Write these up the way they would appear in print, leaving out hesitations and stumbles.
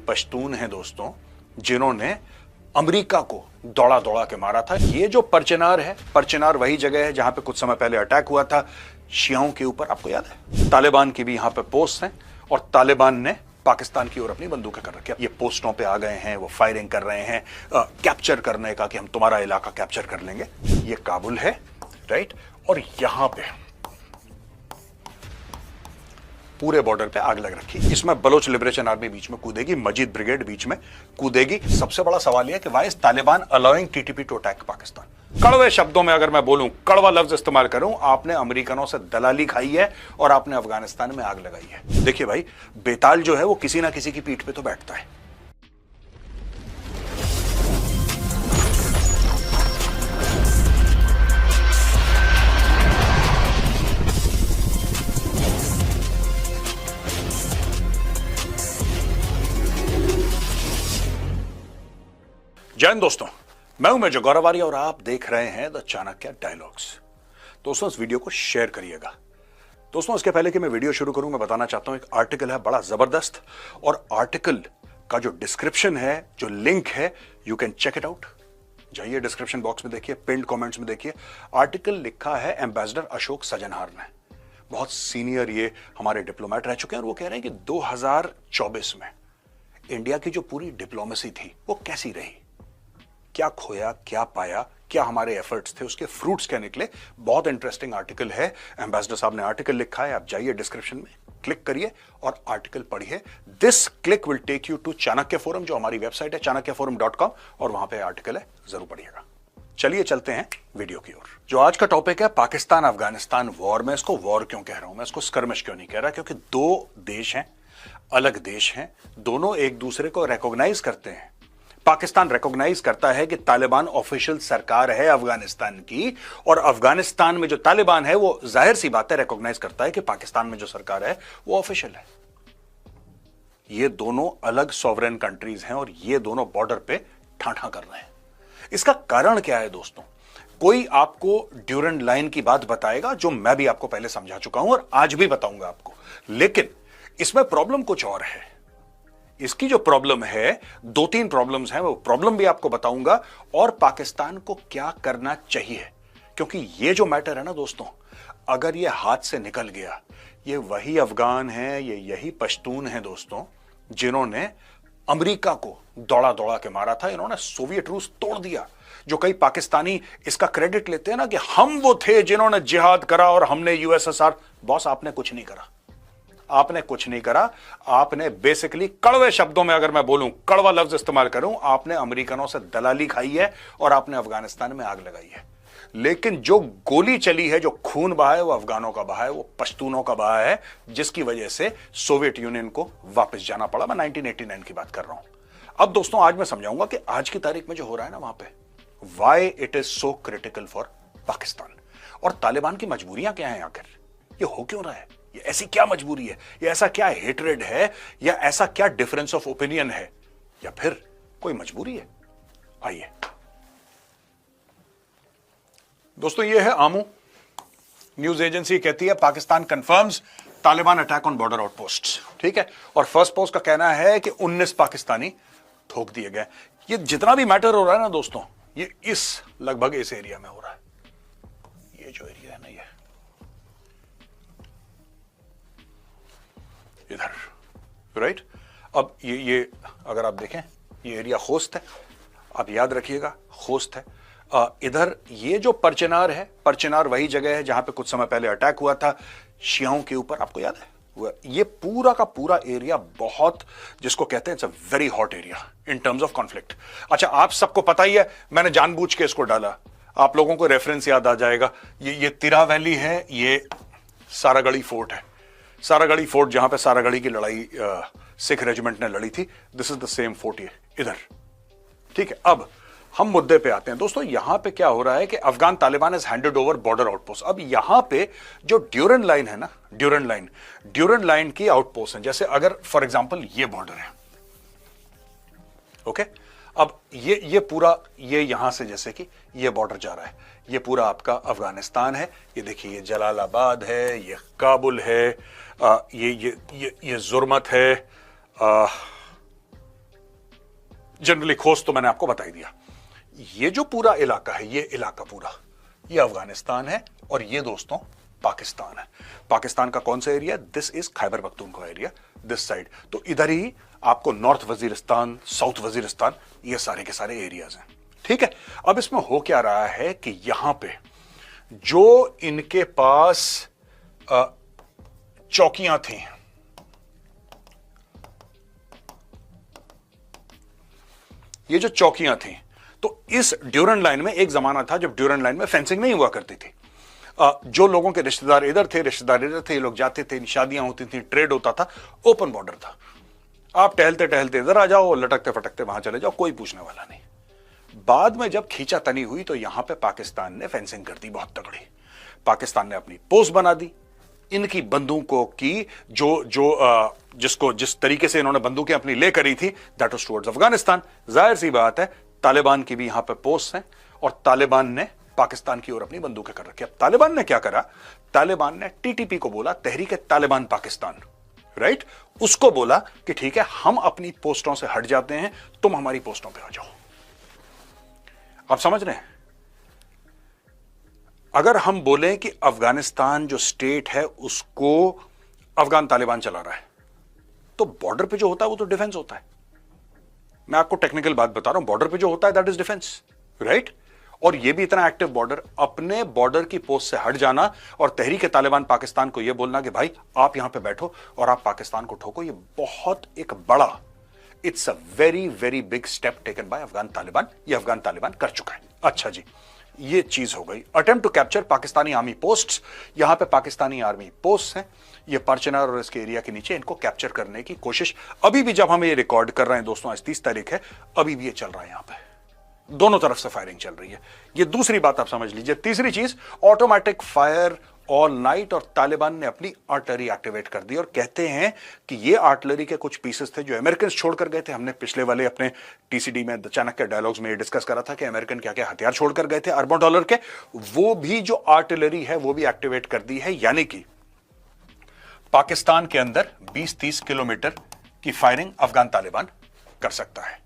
पश्तून हैं दोस्तों जिन्होंने अमेरिका को दौड़ा दौड़ा के मारा था। ये जो परचनार है, परचनार वही जगह है जहां पे कुछ समय पहले अटैक हुआ था शियाओं के ऊपर, आपको याद है? तालिबान की भी यहां पे पोस्ट हैं और तालिबान ने पाकिस्तान की ओर अपनी बंदूकें कर रखी है। ये पोस्टों पे आ गए हैं, वो फायरिंग कर रहे हैं कैप्चर करने का कि हम तुम्हारा इलाका कैप्चर कर लेंगे। ये काबुल है, राइट? और यहां पे पूरे बॉर्डर पे आग लग रखी। इसमें बलोच लिबरेशन आर्मी बीच में कूदेगी, मजीद ब्रिगेड बीच में कूदेगी। सबसे बड़ा सवाल यह कि why is Taliban allowing TTP to attack Pakistan? कड़वे शब्दों में अगर मैं बोलूं, कड़वा लफ्ज इस्तेमाल करूं, आपने अमेरिकनों से दलाली खाई है और आपने अफगानिस्तान में आग लगाई है। देखिए भाई, बेताल जो है वो किसी ना किसी की पीठ पे तो बैठता है। जय हिंद दोस्तों, मैं हूं मेजर गौरवारी और आप देख रहे हैं द चाणक्य डायलॉग्स। दोस्तों इस वीडियो को शेयर करिएगा। दोस्तों इसके पहले कि मैं वीडियो शुरू करूं, मैं बताना चाहता हूं एक आर्टिकल है बड़ा जबरदस्त, और आर्टिकल का जो डिस्क्रिप्शन है, जो लिंक है, you can check it out. जाइए डिस्क्रिप्शन बॉक्स में देखिए, पिन्ड कमेंट्स में देखिए। आर्टिकल लिखा है एम्बेसडर अशोक सजनहार ने। बहुत सीनियर ये हमारे डिप्लोमेट रह चुके हैं और वो कह रहे हैं कि 2024 में इंडिया की जो पूरी डिप्लोमेसी थी वो कैसी रही, क्या खोया, क्या पाया, क्या हमारे एफर्ट्स थे, उसके फ्रूट्स क्या निकले। बहुत इंटरेस्टिंग आर्टिकल है। एम्बेसडर साहब ने आर्टिकल लिखा है, आप जाइए डिस्क्रिप्शन में क्लिक करिए और आर्टिकल पढ़िए। This click will take you to Chanakya forum, जो हमारी वेबसाइट है chanakyaforum.com, और वहां पे आर्टिकल है, जरूर पढ़िएगा। चलिए चलते हैं वीडियो की ओर। जो आज का टॉपिक है पाकिस्तान अफगानिस्तान वॉर। मैं इसको वॉर क्यों कह रहा हूं, मैं इसको स्कर्मिश क्यों नहीं कह रहा? क्योंकि दो देश हैं, अलग देश हैं, दोनों एक दूसरे को रिकॉग्नाइज करते हैं। पाकिस्तान रिकॉग्नाइज करता है कि तालिबान ऑफिशियल सरकार है अफगानिस्तान की, और अफगानिस्तान में जो तालिबान है वो जाहिर सी बात है रिकॉग्नाइज करता है कि पाकिस्तान में जो सरकार है वो ऑफिशियल है। ये दोनों अलग सॉवरेन कंट्रीज हैं और ये दोनों बॉर्डर पे ठाठा कर रहे हैं। इसका कारण क्या है दोस्तों? कोई आपको ड्यूरेंट लाइन की बात बताएगा, जो मैं भी आपको पहले समझा चुका हूं और आज भी बताऊंगा आपको, लेकिन इसमें प्रॉब्लम कुछ और है। इसकी जो प्रॉब्लम है, दो तीन प्रॉब्लम्स हैं, वो प्रॉब्लम भी आपको बताऊंगा, और पाकिस्तान को क्या करना चाहिए। क्योंकि ये जो मैटर है ना दोस्तों, अगर ये हाथ से निकल गया, ये वही अफगान है, ये यही पश्तून है दोस्तों जिन्होंने अमेरिका को दौड़ा दौड़ा के मारा था। इन्होंने सोवियत रूस तोड़ दिया। जो कई पाकिस्तानी इसका क्रेडिट लेते हैं ना कि हम वो थे जिन्होंने जिहाद करा और हमने यूएसएसआर। बॉस, आपने कुछ नहीं करा, आपने कुछ नहीं करा। आपने बेसिकली, कड़वे शब्दों में अगर मैं बोलूं, कड़वा लफ्ज इस्तेमाल करूं, आपने अमेरिकनों से दलाली खाई है और आपने अफगानिस्तान में आग लगाई है। लेकिन जो गोली चली है, जो खून बहा है, वो अफगानों का बहा है, वो पश्तूनों का बहा है, जिसकी वजह से सोवियत यूनियन को वापस जाना पड़ा। मैं 1989 की बात कर रहा हूं। अब दोस्तों आज मैं समझाऊंगा कि आज की तारीख में जो हो रहा है ना वहां पे, why it is so critical for Pakistan, और तालिबान की मजबूरियां क्या हैं आखिर, ये हो क्यों रहा है, ये ऐसी क्या मजबूरी है, ये ऐसा क्या हेटरेड है, या ऐसा क्या डिफरेंस ऑफ ओपिनियन है, या फिर कोई मजबूरी है। आइए दोस्तों, ये है आमू न्यूज एजेंसी, कहती है Pakistan confirms Taliban attack on border outposts. ठीक है, और फर्स्ट पोस्ट का कहना है कि 19 पाकिस्तानी ठोक दिए गए। ये जितना भी मैटर हो रहा है ना दोस्तों, ये लगभग इस एरिया में हो रहा है। ये जो एरिया है ना, ये इधर, राइट? अब ये अगर आप देखें, ये एरिया खोस्त है, आप याद रखिएगा खोस्त है। इधर ये जो परचनार है, परचनार वही जगह है जहां पे कुछ समय पहले अटैक हुआ था शियाओं के ऊपर, आपको याद है? ये पूरा का पूरा एरिया बहुत, जिसको कहते हैं it's a very hot area in terms of conflict. अच्छा, आप सबको पता ही है, मैंने जानबूझ के इसको डाला, आप लोगों को रेफरेंस याद आ जाएगा। ये तिरा वैली है, ये सारागढ़ी फोर्ट है। सारागढ़ी फोर्ट, जहां पे सारागढ़ी की लड़ाई सिख रेजिमेंट ने लड़ी थी, this is the same fort ये इधर। ठीक है, अब हम मुद्दे पे आते हैं दोस्तों। यहां पे क्या हो रहा है कि Afghan Taliban is handed over border outpost. अब यहां पे जो ड्यूरेंट लाइन है ना, ड्यूरेंट लाइन की आउटपोस्ट है। जैसे अगर फॉर एग्जांपल ये बॉर्डर है, ओके, अब ये पूरा, ये यहां से जैसे कि ये बॉर्डर जा रहा है, ये पूरा आपका अफगानिस्तान है। ये देखिए, ये जलालाबाद है, ये काबुल है, ये जुर्मत है, जनरली खोज तो मैंने आपको बता ही दिया। ये जो पूरा इलाका है, ये इलाका पूरा, ये अफगानिस्तान है और ये दोस्तों पाकिस्तान है। पाकिस्तान का कौन सा area? This is Khyber Pakhtunkhwa area, this side. तो इधर ही आपको नॉर्थ वजीरिस्तान, साउथ वजीरिस्तान, ये सारे के सारे एरियाज हैं। ठीक है, अब इसमें हो क्या रहा है कि यहां पे जो इनके पास चौकियां थी, ये जो चौकियां थी, तो इस ड्यूरन लाइन में एक जमाना था जब ड्यूरन लाइन में फेंसिंग नहीं हुआ करती थी। जो लोगों के रिश्तेदार इधर थे, रिश्तेदार इधर थे, ये लोग जाते थे, शादियां होती थी, ट्रेड होता था, ओपन बॉर्डर था। आप टहलते टहलते इधर आ जाओ, लटकते फटकते वहां चले जाओ, कोई पूछने वाला नहीं। बाद में जब खींचातानी हुई तो यहां पे पाकिस्तान ने फेंसिंग कर दी बहुत तगड़ी। पाकिस्तान ने अपनी पोस्ट बना दी। इनकी बंदूकों की जिसको जिस तरीके से इन्होंने बंदूकें अपनी ले करी थी, दैट वाज टुवर्ड्स अफगानिस्तान। जाहिर सी बात है, तालिबान की भी यहां पे पोस्ट हैं और तालिबान ने पाकिस्तान की ओर अपनी बंदूकें कर रखी। अब तालिबान ने क्या करा? तालिबान ने टीटीपी को बोला, तहरीक तालिबान पाकिस्तान, राइट, उसको बोला कि ठीक है, हम अपनी पोस्टों से हट जाते हैं, तुम हमारी पोस्टों पे आ जाओ। आप समझ रहे हैं? अगर हम बोलें कि अफगानिस्तान जो स्टेट है उसको अफगान तालिबान चला रहा है, तो बॉर्डर पे जो होता है वो तो डिफेंस होता है। मैं आपको टेक्निकल बात बता रहा हूं, बॉर्डर पे जो होता है दैट इज डिफेंस, राइट। और ये भी इतना एक्टिव बॉर्डर, अपने बॉर्डर की पोस्ट से हट जाना और तहरीक तालिबान पाकिस्तान को यह बोलना कि भाई आप यहां पे बैठो और आप पाकिस्तान को ठोको, ये बहुत एक बड़ा, it's a very very big step taken by Afghan Taliban. ये अफगान तालिबान कर चुका है। अच्छा जी, ये चीज हो गई। Attempt to capture Pakistani army posts, यहां पे पाकिस्तानी आर्मी पोस्ट हैं, ये परचनर और इसके एरिया के नीचे, इनको कैप्चर करने की कोशिश अभी भी, जब हम ये रिकॉर्ड कर रहे हैं दोस्तों, आज 30 तारीख है, अभी भी ये चल रहा है। यहां पे दोनों तरफ से फायरिंग चल रही है। ये दूसरी बात आप समझ लीजिए। तीसरी चीज, ऑटोमेटिक फायर ऑल नाइट, और तालिबान ने अपनी आर्टिलरी एक्टिवेट कर दी। और कहते हैं कि ये आर्टिलरी के कुछ पीसेस थे जो अमेरिकन छोड़कर गए थे। हमने पिछले वाले अपने टीसीडी में, चाणक्य डायलॉग्स में डिस्कस करा था कि अमेरिकन क्या क्या हथियार छोड़कर गए थे अरबों डॉलर के, वो भी जो आर्टिलरी है वो भी एक्टिवेट कर दी है। यानी कि पाकिस्तान के अंदर 20-30 किलोमीटर की फायरिंग अफगान तालिबान कर सकता है।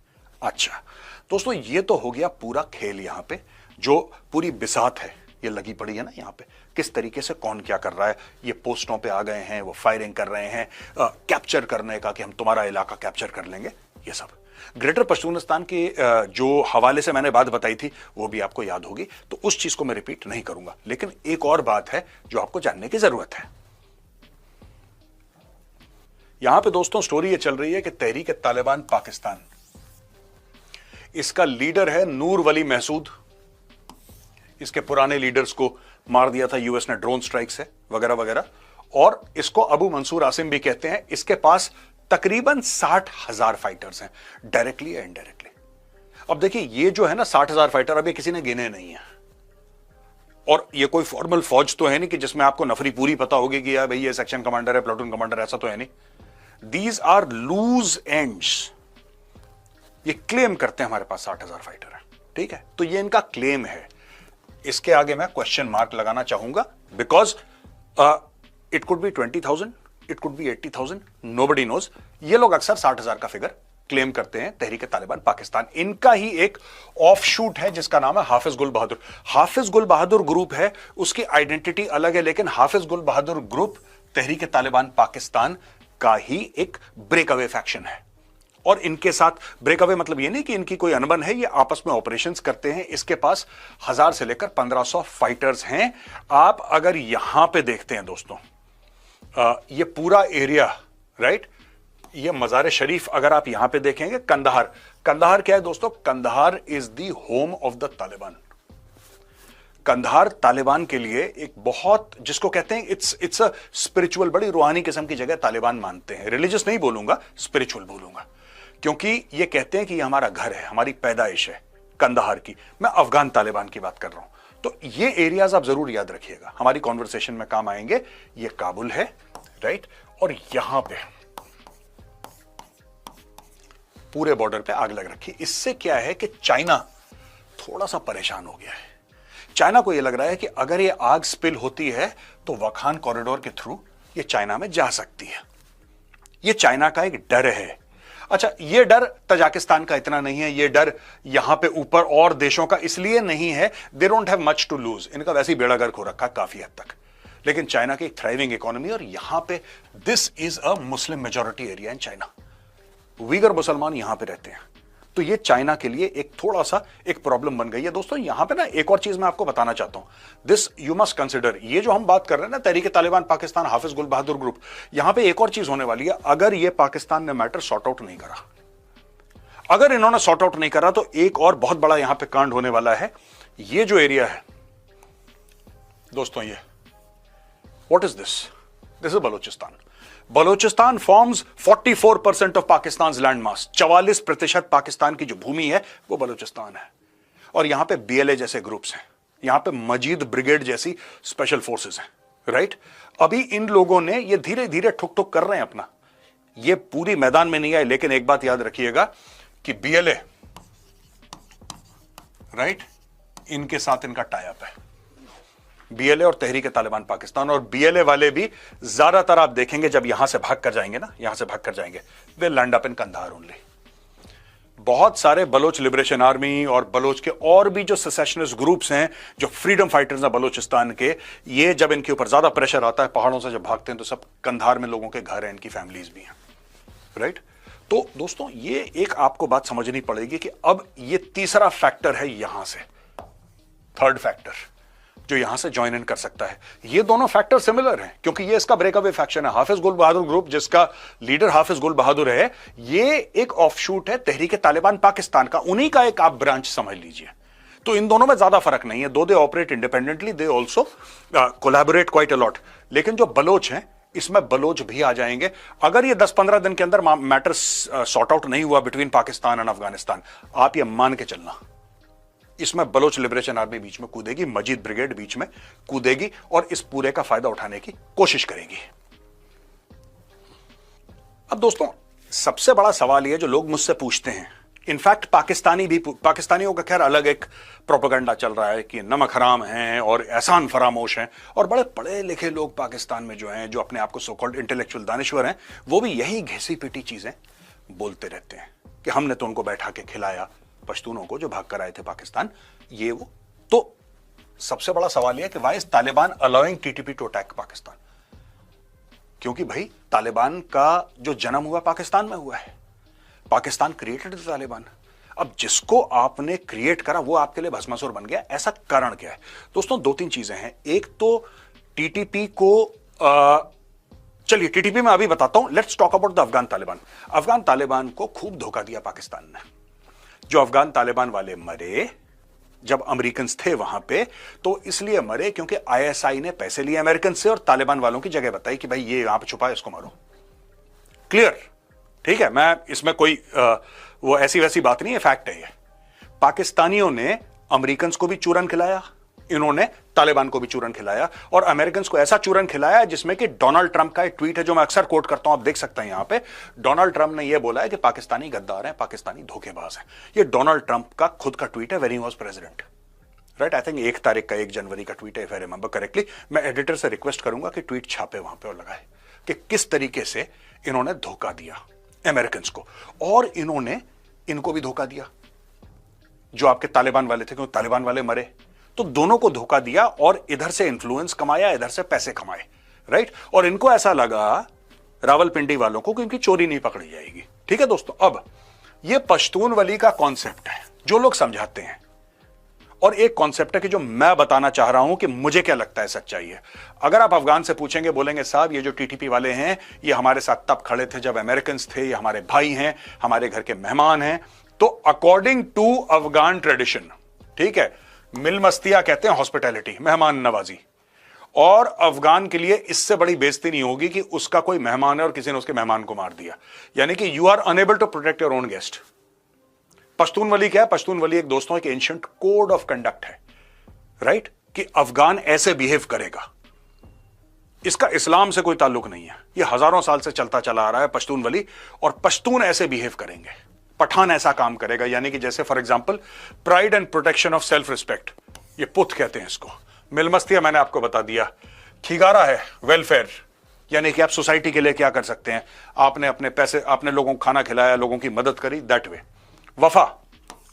अच्छा दोस्तों, ये तो हो गया पूरा खेल। यहां पे जो पूरी बिसात है ये लगी पड़ी है ना, यहां पे किस तरीके से कौन क्या कर रहा है। ये पोस्टों पे आ गए हैं, वो फायरिंग कर रहे हैं, कैप्चर करने का कि हम तुम्हारा इलाका कैप्चर कर लेंगे। ये सब ग्रेटर पश्तूनिस्तान के जो हवाले से मैंने बात बताई थी वो भी आपको याद होगी, तो उस चीज को मैं रिपीट नहीं करूंगा। लेकिन एक और बात है जो आपको जानने की जरूरत है। यहां पे दोस्तों स्टोरी ये चल रही है कि तहरीक तालिबान पाकिस्तान, इसका लीडर है नूर वली महसूद। इसके पुराने लीडर्स को मार दिया था यूएस ने ड्रोन स्ट्राइक से, वगैरह वगैरह। और इसको अबू मंसूर आसिम भी कहते हैं। इसके पास तकरीबन 60,000 फाइटर्स हैं, डायरेक्टली या इनडायरेक्टली। अब देखिए, ये जो है ना 60,000 फाइटर, अभी किसी ने गिने नहीं है। और ये कोई फॉर्मल फौज तो है नहीं कि जिसमें आपको नफरी पूरी पता होगी कि यार भाई ये सेक्शन कमांडर है, प्लाटून कमांडर, ऐसा तो है नहीं। These are loose ends. ये क्लेम करते हैं हमारे पास 60,000 फाइटर है, ठीक है। तो ये इनका क्लेम है। इसके आगे मैं क्वेश्चन मार्क लगाना चाहूंगा, because it could be 20,000, it could be 80,000, nobody knows. ये लोग अक्सर 60,000 का फिगर क्लेम करते हैं। तहरीक तालिबान पाकिस्तान, इनका ही एक ऑफशूट है जिसका नाम है हाफिज गुल बहादुर। हाफिज गुल बहादुर ग्रुप है, उसकी आइडेंटिटी अलग है, लेकिन हाफिज गुल बहादुर ग्रुप तहरीक तालिबान पाकिस्तान का ही एक ब्रेकअवे फैक्शन है। और इनके साथ ब्रेकअवे मतलब ये नहीं कि इनकी कोई अनबन है, ये आपस में ऑपरेशंस करते हैं। इसके पास 1000 से लेकर 1500 फाइटर्स हैं। आप अगर यहां पे देखते हैं दोस्तों, ये पूरा एरिया, राइट, ये मजार शरीफ अगर आप यहां पे देखेंगे, कंदहार, कंदहार क्या है दोस्तों? Kandahar is the home of the Taliban. Kandahar Taliban के लिए एक बहुत, जिसको कहते हैं इट्स अ स्पिरिचुअल, बड़ी रूहानी किस्म की जगह तालिबान मानते हैं। रिलीजियस नहीं बोलूंगा, स्पिरिचुअल बोलूंगा, क्योंकि ये कहते हैं कि ये हमारा घर है, हमारी पैदाइश है कंदहार की। मैं अफगान तालिबान की बात कर रहा हूं। तो ये एरियाज आप जरूर याद रखिएगा, हमारी कॉन्वर्सेशन में काम आएंगे। ये काबुल है, राइट, और यहां पे पूरे बॉर्डर पे आग लग रखी। इससे क्या है कि चाइना थोड़ा सा परेशान हो गया है। चाइना को यह लग रहा है कि अगर ये आग स्पिल होती है तो वखान कॉरिडोर के थ्रू ये चाइना में जा सकती है। ये चाइना का एक डर है। अच्छा, ये डर तजाकिस्तान का इतना नहीं है, ये डर यहां पे ऊपर और देशों का इसलिए नहीं है, they don't have much to lose, इनका वैसे ही बेड़ा गर्क हो रखा काफी हद तक। लेकिन चाइना की एक थ्राइविंग इकोनॉमी, और यहां पे this is a Muslim majority area in China, Uyghur मुसलमान यहां पे रहते हैं, तो ये चाइना के लिए एक थोड़ा सा एक प्रॉब्लम बन गई है। दोस्तों यहां पे ना एक और चीज मैं आपको बताना चाहता हूं, दिस यू मस्ट कंसिडर, ये जो हम बात कर रहे हैं ना तहरीक तालिबान पाकिस्तान हाफिज गुल बहादुर ग्रुप, यहां पे एक और चीज होने वाली है। अगर ये पाकिस्तान ने मैटर सॉर्ट आउट नहीं करा, अगर इन्होंने सॉर्ट आउट नहीं करा, तो एक और बहुत बड़ा यहां पे कांड होने वाला है। ये जो एरिया है दोस्तों, ये what is this, this is Balochistan. Balochistan forms 44% of Pakistan land mass, 44% Pakistan की जो भूमि है वो बलोचिस्तान है। और यहां पे बीएलए जैसे ग्रुप्स हैं, यहां पे मजीद ब्रिगेड जैसी स्पेशल फोर्सेस हैं, राइट। अभी इन लोगों ने ये धीरे धीरे ठुक ठुक कर रहे हैं अपना, ये पूरी मैदान में नहीं आए, लेकिन एक बात याद रखिएगा कि बीएलए, राइट, इनके साथ इनका टाई अप है, बीएलए और तहरीक तालिबान पाकिस्तान। और बीएलए वाले भी ज्यादातर आप देखेंगे जब यहां से भाग कर जाएंगे ना, यहां से भाग कर जाएंगे, we land up in Kandahar only. बहुत सारे बलोच लिबरेशन आर्मी और बलोच के और भी जो सेसेशनिस्ट ग्रुप्स हैं, जो फ्रीडम फाइटर्स हैं बलोचिस्तान के, ये जब इनके ऊपर ज्यादा प्रेशर आता है, पहाड़ों से जब भागते हैं, तो सब कंधार में लोगों के घर हैं, इनकी फैमिलीज भी हैं, राइट। तो दोस्तों ये एक आपको बात समझनी पड़ेगी कि अब ये तीसरा फैक्टर है यहां से, थर्ड फैक्टर जो यहां से ज्वाइन इन कर सकता है। ये दोनों फैक्टर सिमिलर हैं, क्योंकि ये इसका ब्रेकअवे फैक्शन है। हाफिज गुल बहादुर ग्रुप, जिसका लीडर हाफिज गुल बहादुर है, ये एक ऑफशूट है तहरीक तालिबान पाकिस्तान का, उन्हीं का एक आप ब्रांच समझ लीजिए। तो इन दोनों में ज्यादा फर्क नहीं है, दो they operate independently, they also collaborate quite a lot. लेकिन जो बलोच हैं, इसमें बलोच भी आ जाएंगे। अगर ये 10-15 दिन के अंदर मैटर सॉर्ट आउट नहीं हुआ बिटवीन पाकिस्तान एंड अफगानिस्तान, आप ये मान के चलना, इसमें बलोच लिबरेशन आर्मी बीच में कूदेगी, मजीद ब्रिगेड बीच में कूदेगी और इस पूरे का फायदा उठाने की कोशिश करेगी। अब दोस्तों सबसे बड़ा सवाल यह जो लोग मुझसे पूछते हैं, इनफैक्ट पाकिस्तानियों का खैर अलग एक प्रोपेगेंडा चल रहा है कि नमक हराम हैं और एहसान फरामोश हैं, और बड़े पढ़े लिखे लोग पाकिस्तान में जो हैं, जो अपने आप को सो कॉल्ड इंटेलेक्चुअल दानिश्वर हैं, वो भी यही घिसी पिटी चीजें बोलते रहते हैं कि हमने तो उनको बैठा के खिलाया, पश्तूनों को जो भाग कर आए थे पाकिस्तान, ये वो। तो सबसे बड़ा सवाल यह कि why is Taliban allowing TTP to attack Pakistan? क्योंकि भाई तालिबान का जो जन्म हुआ पाकिस्तान में हुआ है, पाकिस्तान क्रिएटेड द तालिबान। अब जिसको आपने क्रिएट करा वो आपके लिए भस्मासुर बन गया, ऐसा कारण क्या है? दोस्तों 2-3 चीजें हैं। एक तो टीटीपी को चलिए टीटीपी में अभी बताता हूं, let's talk about the Afghan Taliban. Afghan Taliban को खूब धोखा दिया पाकिस्तान ने। जो अफगान तालिबान वाले मरे जब अमेरिकन थे वहां पे, तो इसलिए मरे क्योंकि आईएसआई ने पैसे लिए अमेरिकन से और तालिबान वालों की जगह बताई कि भाई ये यहां पे छुपा है, इसको मारो। क्लियर? ठीक है, मैं इसमें कोई वो ऐसी वैसी बात नहीं है, फैक्ट है ये। पाकिस्तानियों ने अमेरिकन को भी चूरन खिलाया, इन्होंने तालिबान को भी चूरन खिलाया, और अमेरिकन को ऐसा चूरन खिलाया जिसमें कि डोनाल्ड ट्रंप का एक ट्वीट है जो मैं अक्सर कोट करता हूं, आप देख सकते हैं यहां पे। डोनाल्ड ट्रंप ने यह बोला है कि पाकिस्तानी गद्दार हैं, पाकिस्तानी धोखेबाज हैं। ये डोनाल्ड ट्रंप का खुद का ट्वीट है when he was president, right. I think 1 जनवरी का ट्वीट है, इफ आई रिमेंबर करेक्टली। मैं एडिटर से रिक्वेस्ट करूंगा कि ट्वीट छापे वहां पे और लगाए कि किस तरीके से इन्होंने धोखा दिया अमेरिकन को, और इन्होंने इनको भी धोखा दिया जो आपके तालिबान वाले थे, क्योंकि तालिबान वाले मरे, तो दोनों को धोखा दिया और इधर से इन्फ्लुएंस कमाया, इधर से पैसे कमाए, राइट। और इनको ऐसा लगा रावलपिंडी वालों को कि इनकी चोरी नहीं पकड़ी जाएगी। ठीक है दोस्तों, अब ये पश्तून वली का कॉन्सेप्ट है जो लोग समझाते हैं, और एक कॉन्सेप्ट है कि जो मैं बताना चाह रहा हूं कि मुझे क्या लगता है सच्चाई है। अगर आप अफगान से पूछेंगे, बोलेंगे साहब ये जो टीटीपी वाले हैं ये हमारे साथ तब खड़े थे जब अमेरिकन थे, ये हमारे भाई हैं, हमारे घर के मेहमान हैं। तो अकॉर्डिंग टू अफगान ट्रेडिशन, ठीक है, मिलमस्तिया कहते हैं हॉस्पिटैलिटी, मेहमान नवाजी, और अफगान के लिए इससे बड़ी बेइज्जती नहीं होगी कि उसका कोई मेहमान है और किसी ने उसके मेहमान को मार दिया, यानी कि you are unable to protect your own guest. Pashtunwali क्या है? पश्तून वली एक दोस्तों एक एंशिएंट कोड ऑफ कंडक्ट है, राइट, कि अफगान ऐसे बिहेव करेगा। इसका इस्लाम से कोई ताल्लुक नहीं है, यह हजारों साल से चलता चला आ रहा है पश्तून वली, और पश्तून ऐसे बिहेव करेंगे, पठान ऐसा काम करेगा। यानी कि जैसे for example pride and protection of self respect, ये पुत कहते हैं इसको। मिलमस्तिया मैंने आपको बता दिया, खिगारा है वेलफेयर, यानी कि आप सोसाइटी के लिए क्या कर सकते हैं, आपने अपने पैसे, आपने लोगों को खाना खिलाया, लोगों की मदद करी, दैट वे। वफा,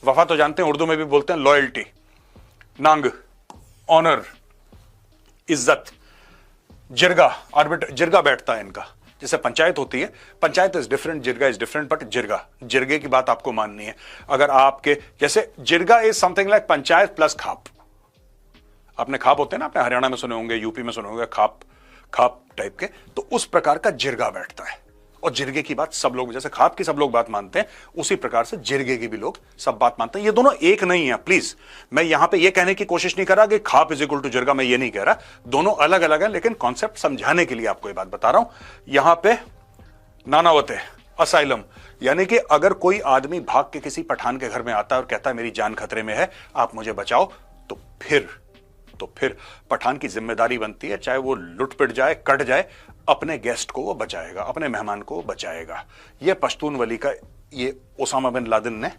वफा तो जानते हैं उर्दू में भी बोलते हैं लॉयल्टी। नांग, ऑनर, इज्जत। जिरगा, आर्बिट जिरगा बैठता है इनका, जैसे पंचायत होती है, panchayat is different, jirga is different, but jirga, जिरगे की बात आपको माननी है। अगर आपके जैसे jirga is something like panchayat plus khap. आपने खाप होते हैं ना, आपने हरियाणा में सुने होंगे, यूपी में सुने होंगे, खाप खाप टाइप के, तो उस प्रकार का जिरगा बैठता है। और जिरगे की बात सब लोग, जैसे खाप की सब लोग बात मानते हैं, उसी प्रकार से जिरगे की भी लोग सब बात मानते हैं। ये दोनों एक नहीं है, प्लीज। मैं यहां पे ये कहने की कोशिश नहीं कर रहा कि खाप इज इक्वल टू जिरगा, मैं ये नहीं कह रहा, दोनों अलग अलग है, लेकिन कॉन्सेप्ट समझाने के लिए आपको ये बात बता रहा हूं। यहां पे नानावते, असाइलम, यानी कि अगर कोई आदमी भाग के किसी पठान के घर में आता है और कहता है मेरी जान खतरे में है, आप मुझे बचाओ, तो फिर पठान की जिम्मेदारी बनती है, चाहे वो लुट पिट जाए, कट जाए, अपने गेस्ट को वो बचाएगा, अपने मेहमान को वो बचाएगा। ये पश्तून वली का, ये ओसामा बिन लादेन ने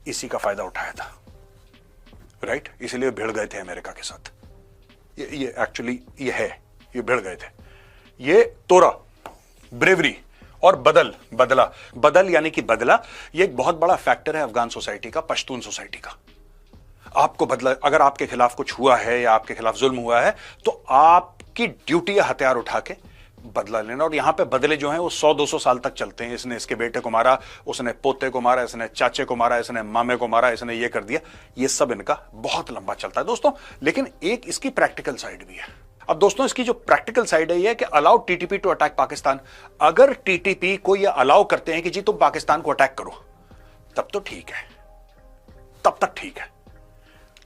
इसी का फायदा उठाया था, राइट? इसलिए भिड़ गए थे अमेरिका के साथ। ये एक्चुअली ये है, ये भिड़ गए थे। ये तोरा, ब्रेवरी और बदला, बदल यानी कि बदला, ये एक बहुत बड़ा फैक्टर है अफगान सोसाइटी का, पश्तून सोसाइटी का। आपको बदला, अगर आपके खिलाफ कुछ हुआ है या आपके खिलाफ जुल्म हुआ है, तो आपकी ड्यूटी है हथियार उठा के बदला लेना। और यहां पे बदले जो हैं वो 100-200 साल तक चलते हैं। इसने इसके बेटे को मारा, उसने पोते को मारा, इसने चाचे को मारा, इसने मामे को मारा, इसने ये कर दिया, ये सब इनका बहुत लंबा चलता है दोस्तों। लेकिन एक इसकी प्रैक्टिकल साइड भी है। अब दोस्तों इसकी जो प्रैक्टिकल साइड है ये कि allow TTP to attack Pakistan. अगर टीटीपी को ये अलाउ करते हैं कि जी तुम पाकिस्तान को अटैक करो, तब तो ठीक है, तब तक ठीक है।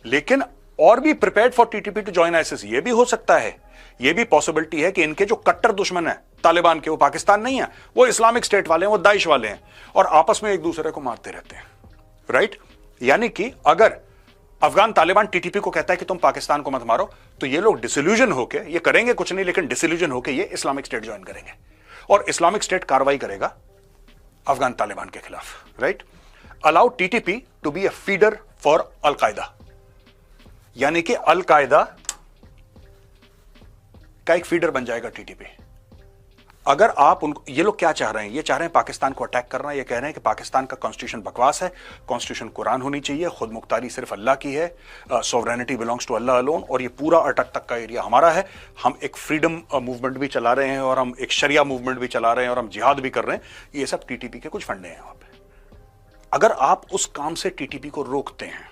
लेकिन और भी prepared for TTP to join ISIS, ये भी हो सकता है, ये भी पॉसिबिलिटी है कि इनके जो कट्टर दुश्मन है तालिबान के, वो पाकिस्तान नहीं है, वो इस्लामिक स्टेट वाले हैं, वो दाइश वाले हैं, और आपस में एक दूसरे को मारते रहते हैं, राइट? यानी कि अगर अफगान तालिबान टीटीपी को कहता है कि तुम पाकिस्तान को मत मारो, तो ये लोग डिसल्यूजन होके, ये करेंगे कुछ नहीं, लेकिन डिसल्यूजन होके ये इस्लामिक स्टेट ज्वाइन करेंगे, और इस्लामिक स्टेट कार्रवाई करेगा अफगान तालिबान के खिलाफ, right? Allow TTP to be a feeder for al Qaeda, यानी कि अलकायदा का एक फीडर बन जाएगा टीटीपी। अगर आप उनको, ये लोग क्या चाह रहे हैं, ये चाह रहे हैं पाकिस्तान को अटैक करना, ये कह रहे हैं कि पाकिस्तान का कॉन्स्टिट्यूशन बकवास है, कॉन्स्टिट्यूशन कुरान होनी चाहिए, खुद मुख्तारी सिर्फ अल्लाह की है, sovereignty belongs to Allah alone, और ये पूरा अटक तक का एरिया हमारा है। हम एक फ्रीडम मूवमेंट भी चला रहे हैं, और हम एक शरिया मूवमेंट भी चला रहे हैं, और हम जिहाद भी कर रहे हैं। ये सब टीटीपी के कुछ फंडे हैं वहां पे। अगर आप उस काम से टीटीपी को रोकते हैं,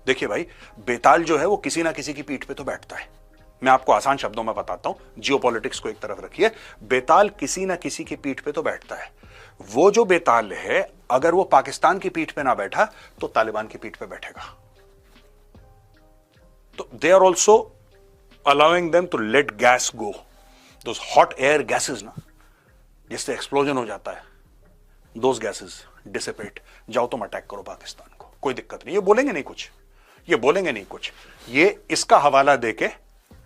देखिए भाई, बेताल जो है वो किसी ना किसी की पीठ पे तो बैठता है। मैं आपको आसान शब्दों में बताता हूं, जियोपॉलिटिक्स को एक तरफ रखिए, बेताल किसी ना किसी की पीठ पे तो बैठता है। वो जो बेताल है, अगर वो पाकिस्तान की पीठ पे ना बैठा, तो तालिबान की पीठ पे बैठेगा। तो they are also allowing them to let gas go, those hot air gases ना, जिससे एक्सप्लोजन हो जाता है, दोस गैसेस डिसिपेट, जाओ तुम अटैक करो पाकिस्तान को, कोई दिक्कत नहीं। ये बोलेंगे नहीं कुछ, ये बोलेंगे नहीं कुछ, ये इसका हवाला देके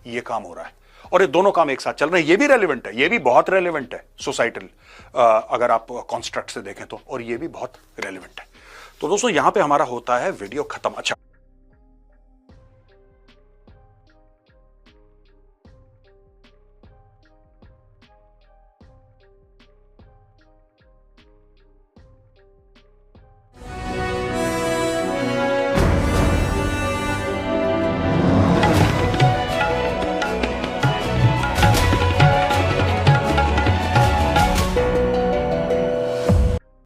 ये काम हो रहा है, और ये दोनों काम एक साथ चल रहे हैं। ये भी रेलेवेंट है, ये भी बहुत रेलेवेंट है सोसाइटल, अगर आप कॉन्स्ट्रक्ट से देखें तो, और ये भी बहुत रेलेवेंट है। तो दोस्तों यहां पे हमारा होता है वीडियो खत्म। अच्छा,